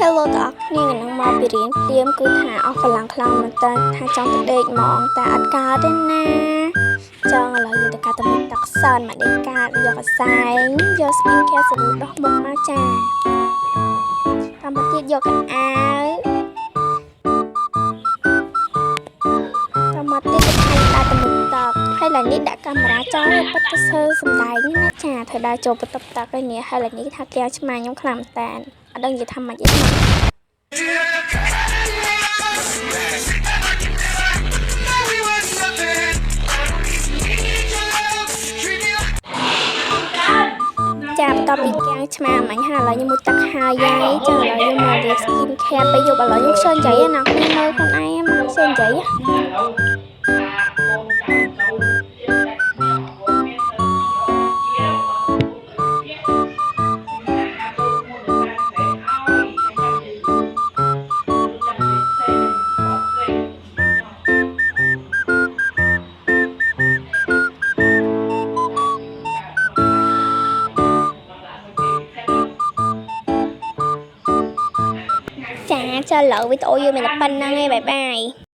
Hello តើអ្នកនឹងមកពីរៀនព្រាមគឺថាអស់កម្លាំងខ្លាំងមែនតើថាចង់ទៅដេកហ្មងតែអត់កើតទេណាចង់ឥឡូវយើងទៅកាត់ទៅមុខទឹកសិនមកដេកកាត់យកកសែងយក skin care សម្រាប់ដោះមុខមកចាតាមមកទៀតយកកៅអៅតាមមកទៀតទៅដាក់ទៅមុខទឹកហើយឡើយនេះដាក់កាមេរ៉ាចោលឲ្យពិតទៅធ្វើសំដែងណាចាធ្វើដល់ចូលបន្ទប់ទឹកហើយនេះហើយឡើយនេះថាគេឆ្មាខ្ញុំខ្លាំងមែនតើអត់ដឹងនិយាយថាម៉េចទេចាបន្ទាប់ពីកាំងឆ្មាមិញហើយឥឡូវខ្ញុំមួយទឹកហើយយាយចាឥឡូវខ្ញុំមករៀប skin care ទៅយកឥឡូវខ្ញុំខ្ជិលនិយាយណាខ្ញុំមើលខ្លួនឯងមកខ្ជិលនិយាយចាឥឡូវវីដេអូយើងមានតែប៉ុណ្្នឹងឯងបាយបាយ